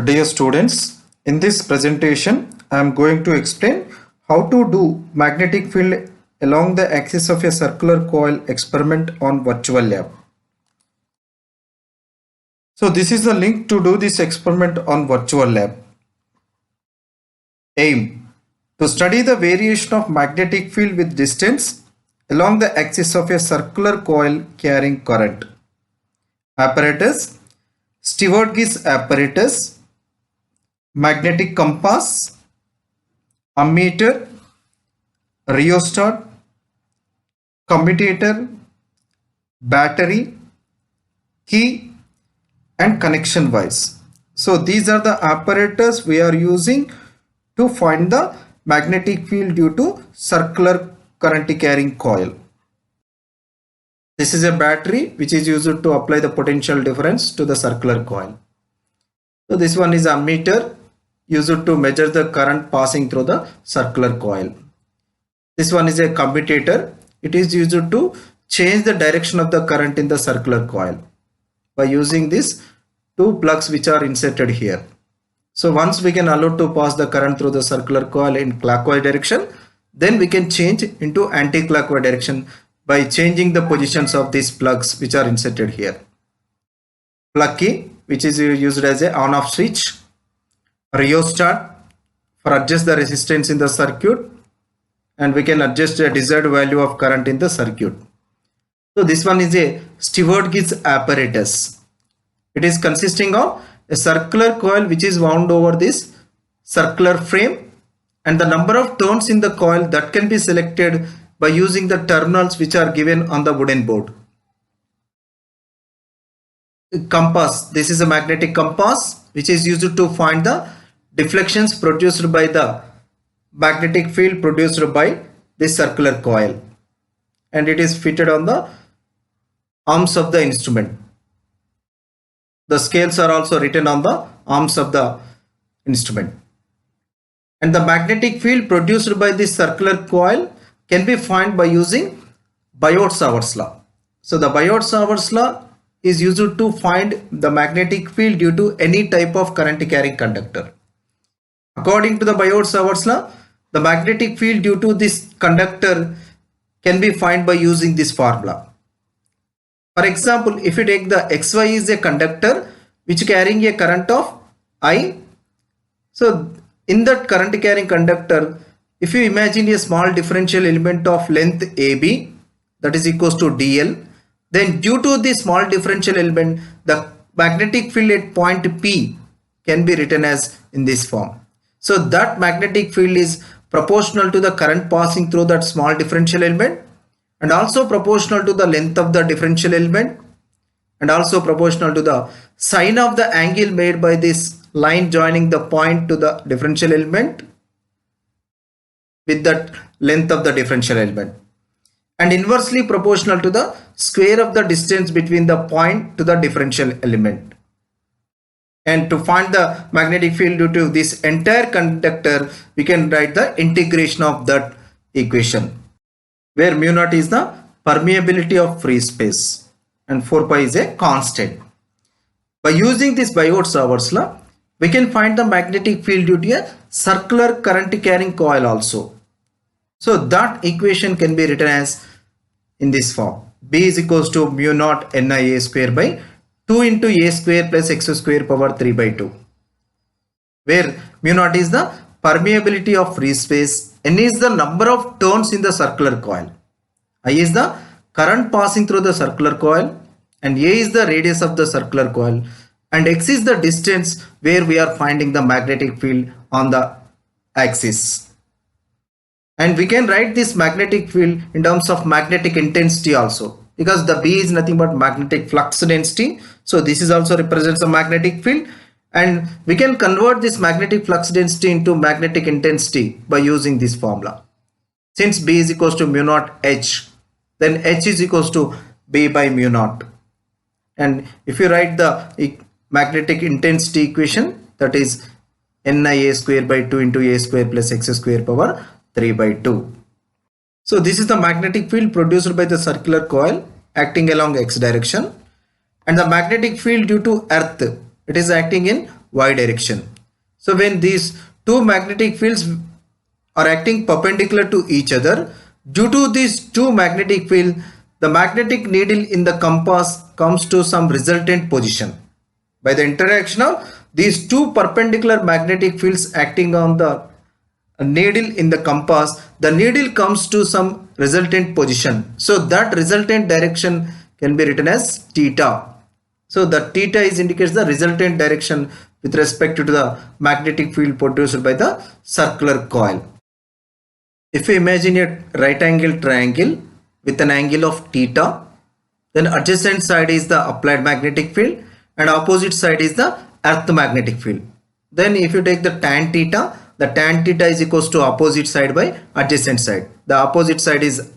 Dear students, in this presentation, I am going to explain how to do magnetic field along the axis of a circular coil experiment on virtual lab. So this is the link to do this experiment on virtual lab. Aim: to study the variation of magnetic field with distance along the axis of a circular coil carrying current. Apparatus: Stewart Gist apparatus, magnetic compass, ammeter, rheostat, commutator, battery, key, and connection wires. So these are the apparatus we are using to find the magnetic field due to circular current carrying coil. This is a battery which is used to apply the potential difference to the circular coil. So this one is ammeter used to measure the current passing through the circular coil. This one is a commutator. It is used to change the direction of the current in the circular coil by using these two plugs which are inserted here. So once we can allow to pass the current through the circular coil in clockwise direction, then we can change into anti-clockwise direction by changing the positions of these plugs which are inserted here. Plug key, which is used as a on-off switch. Rheostat for adjust the resistance in the circuit, and we can adjust the desired value of current in the circuit. So this one is a Stewart Gist apparatus. It is consisting of a circular coil which is wound over this circular frame, and the number of turns in the coil that can be selected by using the terminals which are given on the wooden board. Compass: this is a magnetic compass which is used to find the deflections produced by the magnetic field produced by this circular coil, and it is fitted on the arms of the instrument. The scales are also written on the arms of the instrument. And the magnetic field produced by this circular coil can be found by using Biot-Savart's law. So the Biot-Savart's law is used to find the magnetic field due to any type of current carrying conductor. According to the Biot-Savart's law, the magnetic field due to this conductor can be found by using this formula. For example, if you take the XY is a conductor which carrying a current of I. So in that current carrying conductor, if you imagine a small differential element of length AB, that is equals to dl, then due to the small differential element, the magnetic field at point P can be written as in this form. So that magnetic field is proportional to the current passing through that small differential element, and also proportional to the length of the differential element, and also proportional to the sine of the angle made by this line joining the point to the differential element with that length of the differential element, and inversely proportional to the square of the distance between the point to the differential element. And to find the magnetic field due to this entire conductor, we can write the integration of that equation, where mu naught is the permeability of free space and 4 pi is a constant. By using this Biot-Savart's law, we can find the magnetic field due to a circular current carrying coil also. So that equation can be written as in this form: B is equals to mu naught NIA square by 2 into A square plus X square power 3 by 2, where mu naught is the permeability of free space, N is the number of turns in the circular coil, I is the current passing through the circular coil, and A is the radius of the circular coil, and X is the distance where we are finding the magnetic field on the axis. And we can write this magnetic field in terms of magnetic intensity also, because the B is nothing but magnetic flux density. So this is also represents a magnetic field, and we can convert this magnetic flux density into magnetic intensity by using this formula. Since B is equals to mu naught H, then H is equals to B by mu naught. And if you write the magnetic intensity equation, that is NIA square by 2 into A square plus X square power 3 by 2. So this is the magnetic field produced by the circular coil acting along X direction, and the magnetic field due to earth, it is acting in y direction. So when these two magnetic fields are acting perpendicular to each other, due to these two magnetic fields, the magnetic needle in the compass comes to some resultant position. By the interaction of these two perpendicular magnetic fields acting on the needle in the compass, the needle comes to some resultant position. So that resultant direction can be written as theta. So the theta is indicates the resultant direction with respect to the magnetic field produced by the circular coil. If you imagine a right angle triangle with an angle of theta, then adjacent side is the applied magnetic field and opposite side is the earth magnetic field. Then if you take the tan theta, the tan theta is equals to opposite side by adjacent side. The opposite side is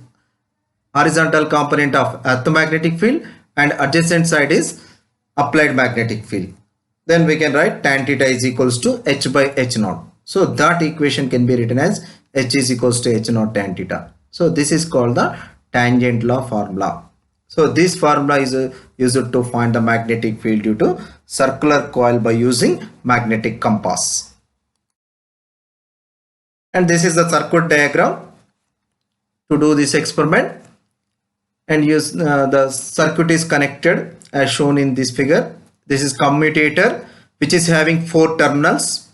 horizontal component of earth magnetic field and adjacent side is applied magnetic field. Then we can write tan theta is equals to h by h naught. So that equation can be written as h is equals to h naught tan theta. So this is called the tangent law formula. So this formula is used to find the magnetic field due to circular coil by using magnetic compass. And this is the circuit diagram to do this experiment. And use the circuit is connected as shown in this figure. This is commutator which is having 4 terminals.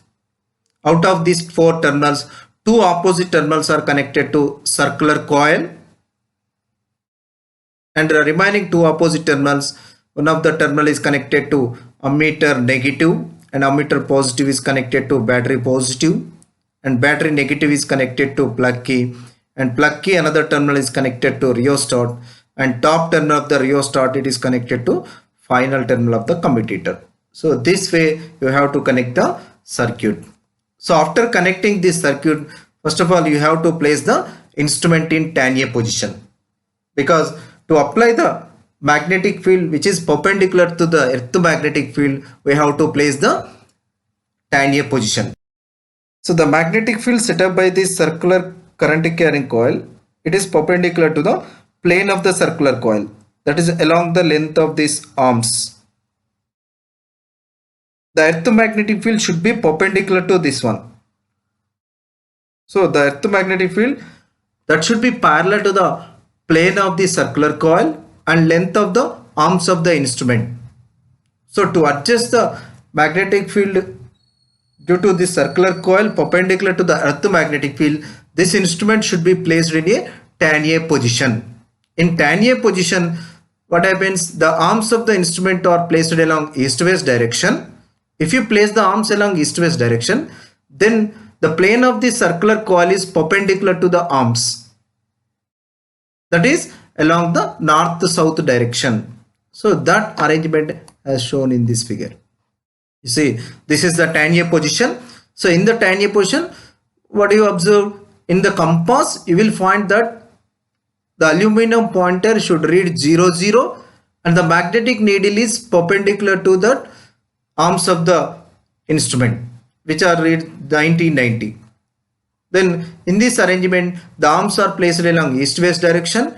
Out of these 4 terminals, 2 opposite terminals are connected to circular coil. And the remaining 2 opposite terminals, one of the terminal is connected to ammeter negative and ammeter positive is connected to battery positive, and battery negative is connected to plug key, and plug key another terminal is connected to rheostat, and top terminal of the rheostat it is connected to final terminal of the commutator. So this way you have to connect the circuit. So after connecting this circuit, first of all you have to place the instrument in tan A position, because to apply the magnetic field which is perpendicular to the earth magnetic field, we have to place the tan A position. So the magnetic field set up by this circular current carrying coil, it is perpendicular to the plane of the circular coil, that is along the length of these arms. The earth magnetic field should be perpendicular to this one. So the earth magnetic field that should be parallel to the plane of the circular coil and length of the arms of the instrument. So to adjust the magnetic field due to the circular coil perpendicular to the earth magnetic field, this instrument should be placed in a tan A position. In tan A position, what happens? The arms of the instrument are placed along east-west direction. If you place the arms along east-west direction, then the plane of the circular coil is perpendicular to the arms, that is along the north-south direction. So that arrangement as shown in this figure. You see, this is the tan A position. So in the tan A position, what do you observe? In the compass, you will find that the aluminum pointer should read 0, 0 and the magnetic needle is perpendicular to the arms of the instrument which are read 90, 90. Then in this arrangement, the arms are placed along east-west direction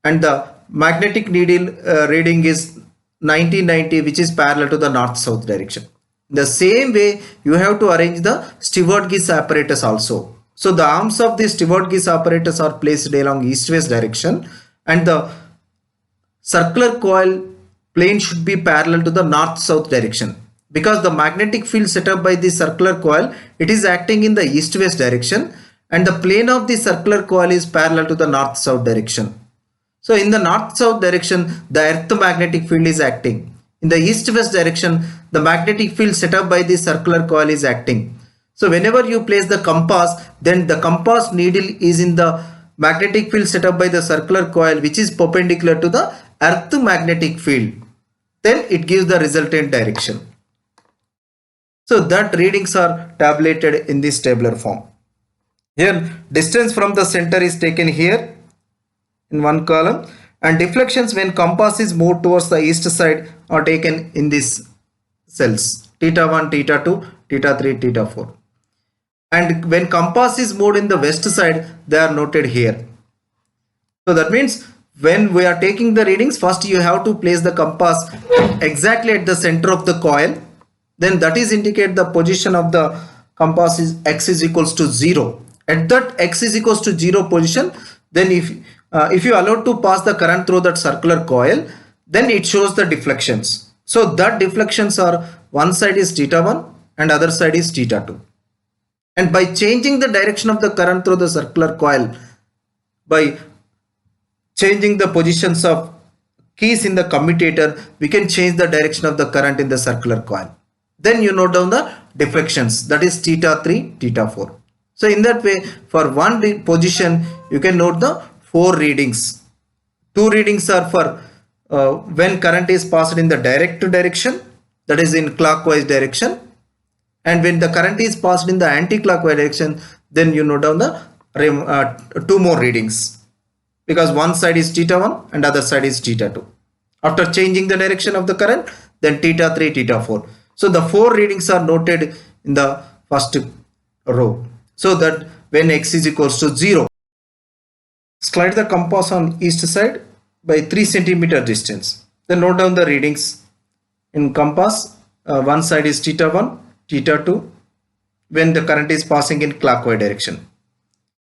and the magnetic needle reading is 90, 90 which is parallel to the north-south direction. In the same way, you have to arrange the Stewart gauge apparatus also. So the arms of the Stewart gauge apparatus are placed along east-west direction and the circular coil plane should be parallel to the north-south direction, because the magnetic field set up by the circular coil, it is acting in the east-west direction and the plane of the circular coil is parallel to the north-south direction. So in the north-south direction, the earth magnetic field is acting. In the east-west direction, the magnetic field set up by the circular coil is acting. So whenever you place the compass, then the compass needle is in the magnetic field set up by the circular coil which is perpendicular to the earth magnetic field. Then it gives the resultant direction. So that readings are tabulated in this tabular form. Here distance from the center is taken here in one column, and deflections when compass is moved towards the east side are taken in these cells, theta 1, theta 2, theta 3, theta 4. And when compass is moved in the west side, they are noted here. So that means when we are taking the readings, first you have to place the compass exactly at the center of the coil. then that is indicate the position of the compass is x is equals to 0. At that x is equals to 0 position, then if you allow to pass the current through that circular coil, then it shows the deflections. So that deflections are, one side is theta 1 and other side is theta 2. And by changing the direction of the current through the circular coil, by changing the positions of keys in the commutator, we can change the direction of the current in the circular coil. Then you note down the deflections, that is theta 3, theta 4. So in that way, for one position, you can note the 4 readings. 2 readings are for when current is passed in the direct direction, that is in clockwise direction. And when the current is passed in the anti-clockwise direction, then you note down the 2 more readings. Because one side is theta 1 and other side is theta 2. After changing the direction of the current, then theta 3, theta 4. So the 4 readings are noted in the first row. So that when x is equals to 0, slide the compass on east side by 3 centimeter distance. Then note down the readings in compass. One side is theta 1, theta 2 when the current is passing in clockwise direction.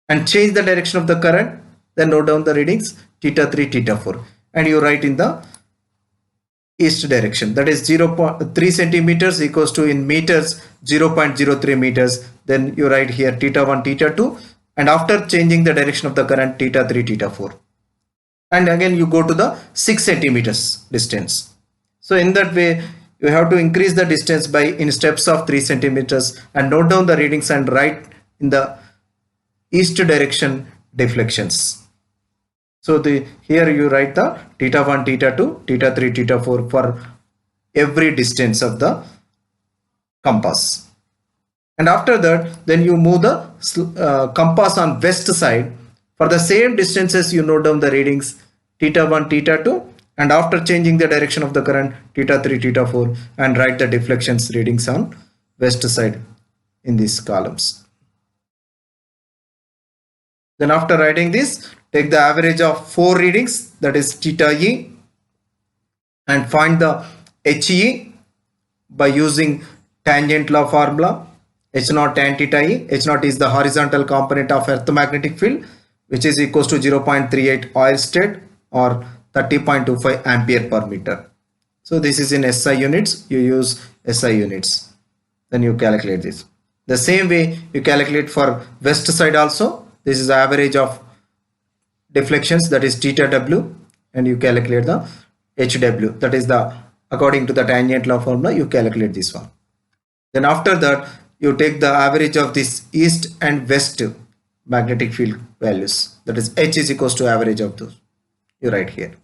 And change the direction of the current. Then note down the readings theta 3, theta 4, and you write in the east direction, that is 0.3 centimeters equals to in meters 0.03 meters. Then you write here theta 1, theta 2, and after changing the direction of the current theta 3, theta 4, and again you go to the 6 centimeters distance. So in that way you have to increase the distance by in steps of 3 centimeters and note down the readings and write in the east direction deflections. So here you write the theta 1, theta 2, theta 3, theta 4 for every distance of the compass. And after that, then you move the compass on west side. For the same distances, you note down the readings theta 1, theta 2, and after changing the direction of the current theta 3, theta 4, and write the deflections readings on west side in these columns. Then after writing this, take the average of 4 readings, that is theta e, and find the HE by using tangent law formula. H naught tan theta e. H naught is the horizontal component of earth magnetic field, which is equals to 0.38 Oersted or 30.25 ampere per meter. So this is in SI units. You use SI units. Then you calculate this. The same way you calculate for west side also. This is the average of deflections, that is theta w, and you calculate the HW, that is the according to the tangent law formula you calculate this one. Then after that you take the average of this east and west magnetic field values, that is H is equals to average of those, you write here.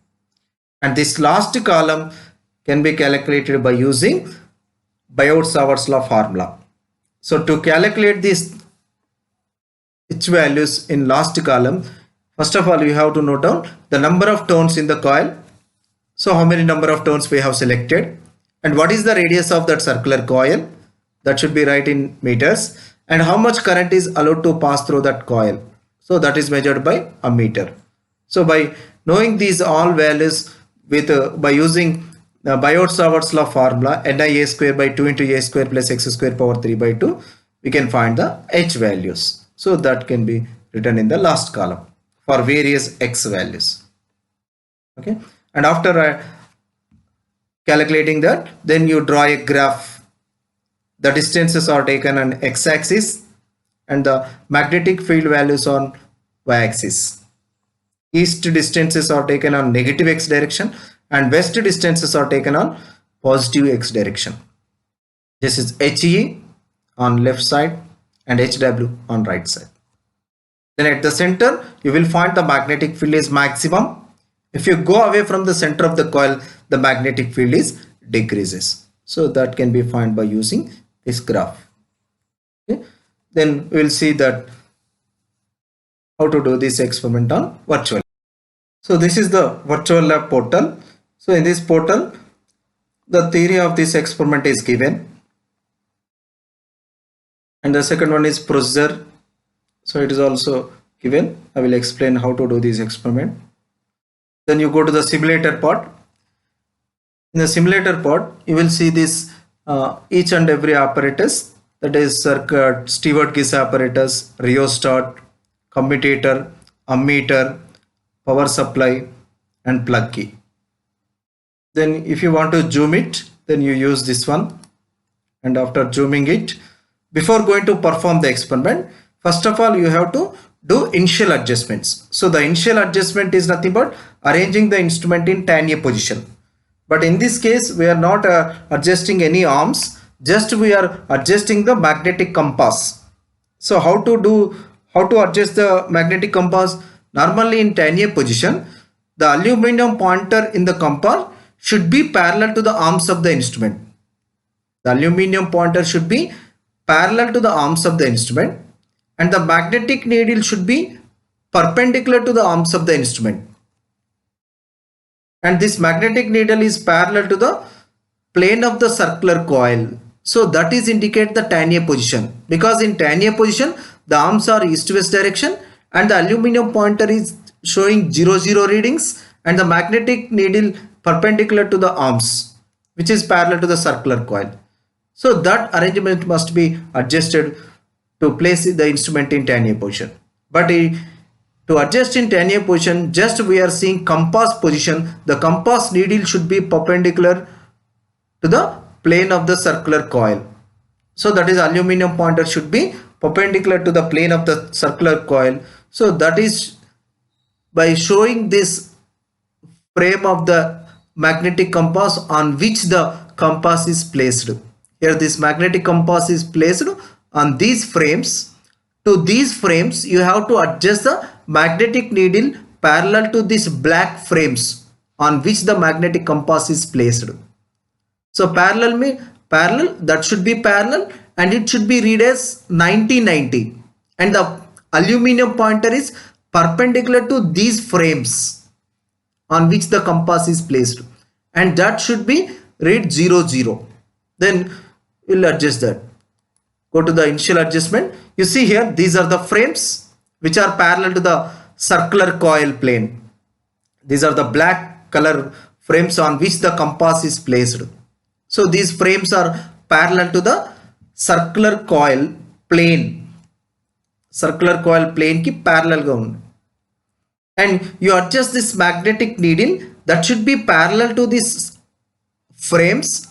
And this last column can be calculated by using Biot-Savart's law formula. So to calculate this H values in last column, first of all you have to note down the number of turns in the coil. So how many number of turns we have selected, and what is the radius of that circular coil, that should be right in meters, and how much current is allowed to pass through that coil, so that is measured by a meter. So by knowing these all values with by using Biot-Savart's law formula, Ni a square by 2 into a square plus x square power 3 by 2, we can find the H values. So that can be written in the last column for various x values. Okay, and after calculating that, then you draw a graph. The distances are taken on x-axis and the magnetic field values on y-axis. East distances are taken on negative x direction and west distances are taken on positive x direction. This is HE on left side and HW on right side. Then at the center you will find the magnetic field is maximum. If you go away from the center of the coil, the magnetic field is decreases. So that can be found by using this graph. Okay. Then we will see that how to do this experiment on virtual. So this is the virtual lab portal. So in this portal, the theory of this experiment is given, and the second one is procedure. So it is also given. I will explain how to do this experiment. Then you go to the simulator part. In the simulator part, you will see this each and every apparatus, that is circuit, Stewart Gauge apparatus, rheostat, commutator, ammeter, power supply and plug key. Then if you want to zoom it, then you use this one, and after zooming it, before going to perform the experiment, first of all you have to do initial adjustments. So the initial adjustment is nothing but arranging the instrument in 10A position. But in this case we are not adjusting any arms, just we are adjusting the magnetic compass. So how to adjust the magnetic compass? Normally in 10A position, the aluminum pointer in the compass should be parallel to the arms of the instrument. The aluminum pointer should be parallel to the arms of the instrument, and the magnetic needle should be perpendicular to the arms of the instrument. And this magnetic needle is parallel to the plane of the circular coil. So that is indicate the 10A position, because in 10A position the arms are east-west direction and the aluminum pointer is showing 00 readings and the magnetic needle perpendicular to the arms, which is parallel to the circular coil. So that arrangement must be adjusted to place the instrument in 10A position. But to adjust in 10A position, just we are seeing compass position. The compass needle should be perpendicular to the plane of the circular coil. So that is aluminum pointer should be perpendicular to the plane of the circular coil. So that is by showing this frame of the magnetic compass on which the compass is placed. Here this magnetic compass is placed on these frames. To these frames you have to adjust the magnetic needle parallel to these black frames on which the magnetic compass is placed. So parallel that should be parallel, and it should be read as 90-90, and the aluminum pointer is perpendicular to these frames on which the compass is placed, and that should be read 00. Then we'll adjust that. Go to the initial adjustment. You see here, these are the frames which are parallel to the circular coil plane. These are the black color frames on which the compass is placed. So these frames are parallel to the circular coil plane. Circular coil plane ki parallel ga undi. And you adjust this magnetic needle, that should be parallel to these frames,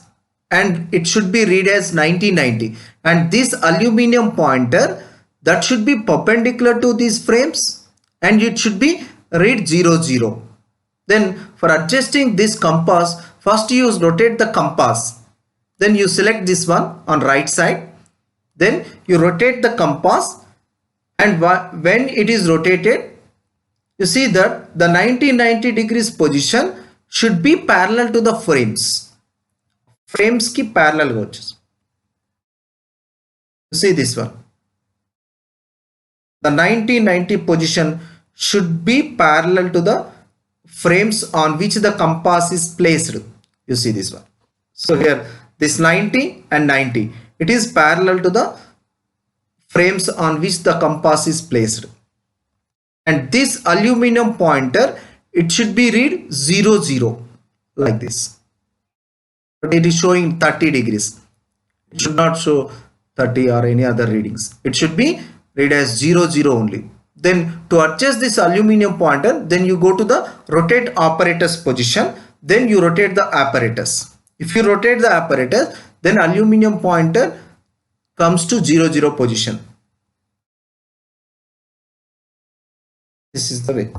and it should be read as 90-90. And this aluminum pointer, that should be perpendicular to these frames, and it should be read 00. Then for adjusting this compass, first you rotate the compass. Then you select this one on right side. Then you rotate the compass, and when it is rotated, you see that the 90-90 degrees position should be parallel to the frames. Frames ki parallel goes. You see this one. The 90-90 position should be parallel to the frames on which the compass is placed. You see this one. So here this 90 and 90, it is parallel to the frames on which the compass is placed. And this aluminum pointer, it should be read 00 like this. But it is showing 30 degrees. It should not show 30 or any other readings. It should be read as 00 only. Then to adjust this aluminum pointer, then you go to the rotate apparatus position. Then you rotate the apparatus. If you rotate the apparatus, then aluminum pointer comes to 00 position. This is the way.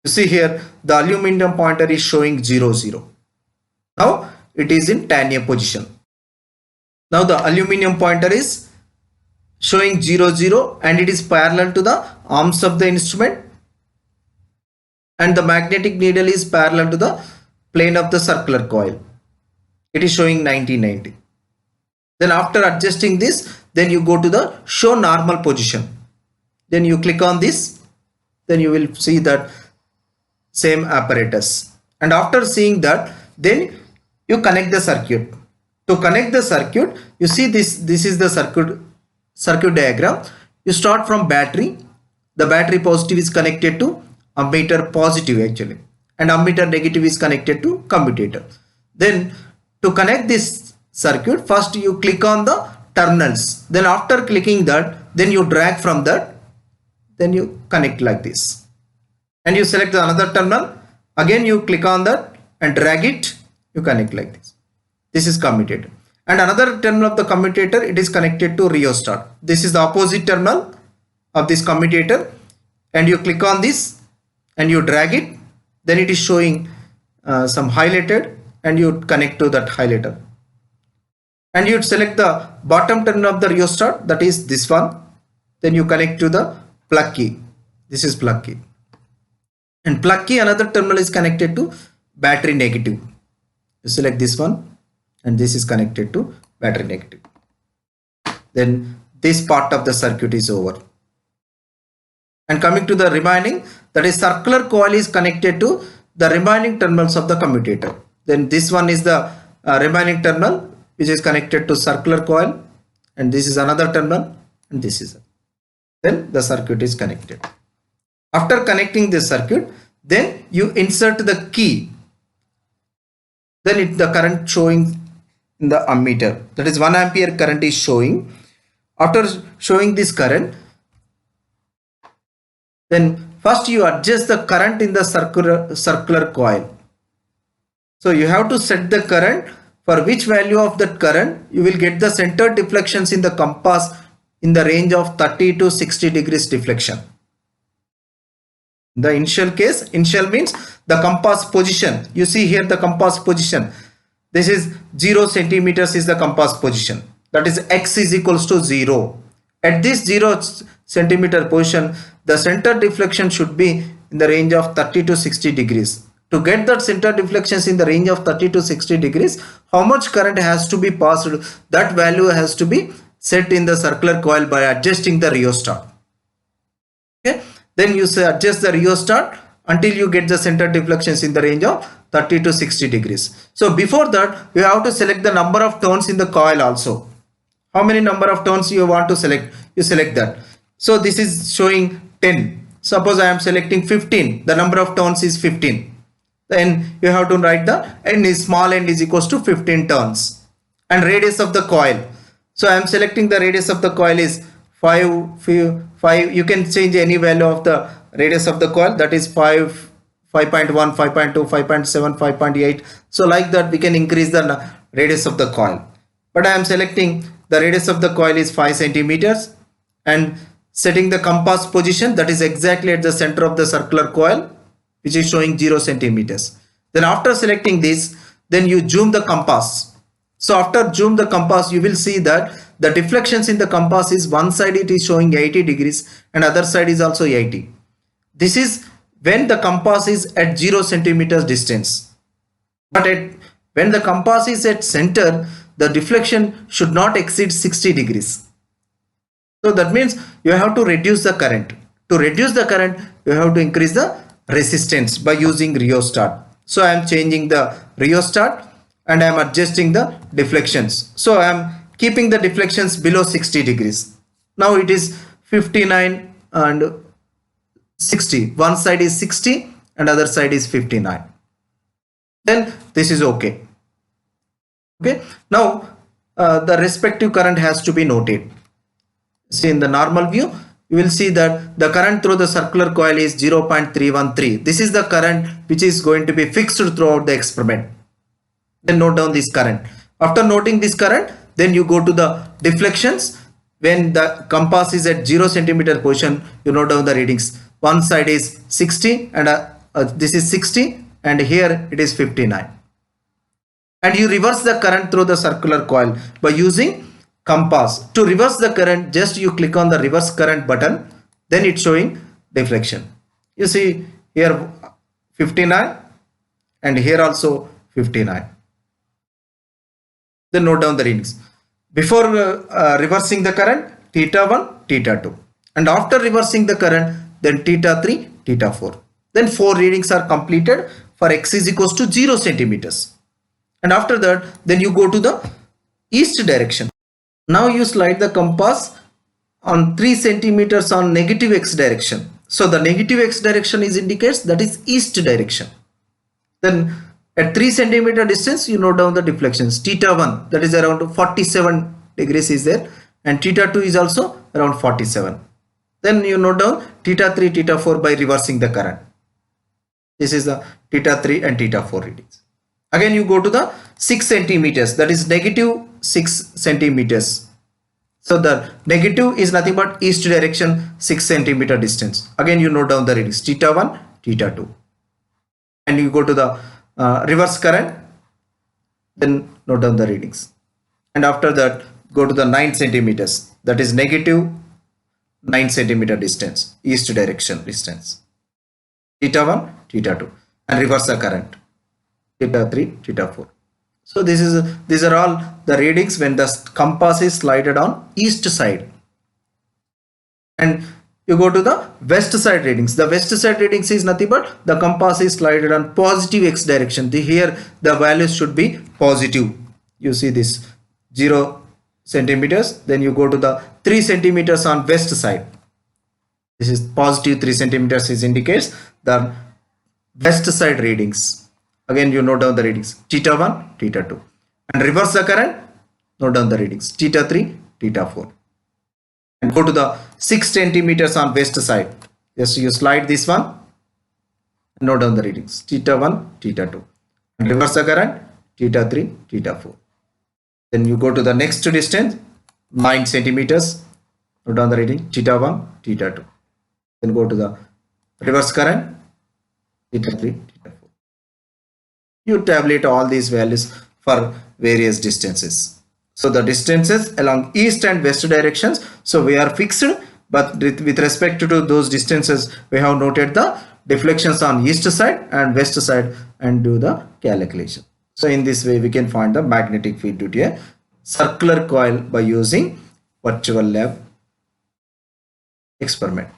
You see here, the aluminum pointer is showing 00. Now it is in 10A position. Now the aluminum pointer is showing 00 and it is parallel to the arms of the instrument, and the magnetic needle is parallel to the plane of the circular coil. It is showing 90-90. Then after adjusting this, then you go to the show normal position. Then you click on this, then you will see that same apparatus. And after seeing that, then you connect the circuit. To connect the circuit, you see this is the circuit diagram. You start from battery. The battery positive is connected to ammeter positive actually, and ammeter negative is connected to commutator. Then To connect this circuit, first you click on the terminals. Then after clicking that, then you drag from that. Then you connect like this. And you select another terminal. Again you click on that and drag it. You connect like this. This is commutator. And another terminal of the commutator, it is connected to rheostat. This is the opposite terminal of this commutator. And you click on this and you drag it. Then it is showing some highlighted, and you connect to that highlighter. And you select the bottom terminal of the rheostat, that is this one. Then you connect to the plug key. This is plug key. And plug key, another terminal is connected to battery negative. You select this one, and this is connected to battery negative. Then this part of the circuit is over. And coming to the remaining, that is circular coil is connected to the remaining terminals of the commutator. Then this one is the remaining terminal which is connected to circular coil, and this is another terminal, and this is it. Then the circuit is connected. After connecting this circuit, then you insert the key. Then the current showing in the ammeter, that is 1 ampere current is showing. After showing this current, then first you adjust the current in the circular coil. So you have to set the current, for which value of that current you will get the center deflections in the compass in the range of 30 to 60 degrees deflection. The initial case, initial means the compass position. You see here the compass position. This is 0 centimeters is the compass position. That is x is equals to 0. At this 0 centimeter position, the center deflection should be in the range of 30 to 60 degrees. To get that center deflections in the range of 30 to 60 degrees, how much current has to be passed? That value has to be set in the circular coil by adjusting the rheostat. Okay. Then you say adjust the rheostat until you get the center deflections in the range of 30 to 60 degrees. So before that, you have to select the number of turns in the coil also. How many number of turns you want to select? You select that. So this is showing 10. Suppose I am selecting 15. The number of turns is 15. Then you have to write the end is small end is equals to 15 turns. And radius of the coil. So I am selecting the radius of the coil is 5. You can change any value of the radius of the coil, that is 5, 5.1, 5.2, 5.7, 5.8. So like that we can increase the radius of the coil. But I am selecting the radius of the coil is 5 centimeters and setting the compass position, that is exactly at the center of the circular coil, which is showing 0 centimeters. Then after selecting this, then you zoom the compass. So after zoom the compass, you will see that the deflections in the compass is one side it is showing 80 degrees and other side is also 80. This is when the compass is at 0 centimeters distance. But when the compass is at center, the deflection should not exceed 60 degrees. So that means you have to reduce the current. To reduce the current, you have to increase the resistance by using rheostat. So I am changing the rheostat and I am adjusting the deflections. So I am keeping the deflections below 60 degrees. Now it is 59 and 60. One side is 60 and other side is 59. Then this is okay. Okay. Now the respective current has to be noted. See, in the normal view, you will see that the current through the circular coil is 0.313. This is the current which is going to be fixed throughout the experiment. Then note down this current. After noting this current, then you go to the deflections. When the compass is at 0 centimeter position, you note down the readings. One side is 60 and this is 60 and here it is 59. And you reverse the current through the circular coil by using compass. To reverse the current, just you click on the reverse current button, then it's showing deflection. You see here 59 and here also 59. Then note down the readings. Before reversing the current, theta 1, theta 2. And after reversing the current, then theta 3, theta 4. Then 4 readings are completed for x is equals to 0 centimeters. And after that, then you go to the east direction. Now you slide the compass on 3 centimeters on negative x direction. So the negative x direction is indicates that is east direction. Then At 3 centimeter distance, you note down the deflections. Theta 1, that is around 47 degrees is there, and theta 2 is also around 47. Then you note down theta 3, theta 4 by reversing the current. This is the theta 3 and theta 4 readings. Again, you go to the 6 centimeters, that is negative 6 centimeters. So the negative is nothing but east direction, 6 centimeter distance. Again, you note down the readings, theta 1, theta 2. And you go to the reverse current, then note down the readings. And after that, go to the 9 centimeters, that is negative 9 centimeter distance, east direction distance. Theta 1, theta 2. And reverse the current, theta 3, theta 4. So these are all the readings when the compass is slided on east side. And you go to the west side readings. The west side readings is nothing but the compass is slided on positive x direction. Here the values should be positive. You see this 0 centimeters. Then you go to the 3 centimeters on west side. This is positive 3 centimeters, is indicates the west side readings. Again, you note down the readings, theta 1, theta 2. And reverse the current, note down the readings, theta 3, theta 4. And go to the 6 centimeters on west side. Yes, you slide this one, note down the readings, theta 1, theta 2. And reverse the current, theta 3, theta 4. Then you go to the next distance, 9 centimeters, note down the reading, theta 1, theta 2. Then go to the reverse current, theta 3, theta 4. You tabulate all these values for various distances. So the distances along east and west directions, so we are fixed, but with respect to those distances, we have noted the deflections on east side and west side and do the calculation. So in this way, we can find the magnetic field due to a circular coil by using virtual lab experiment.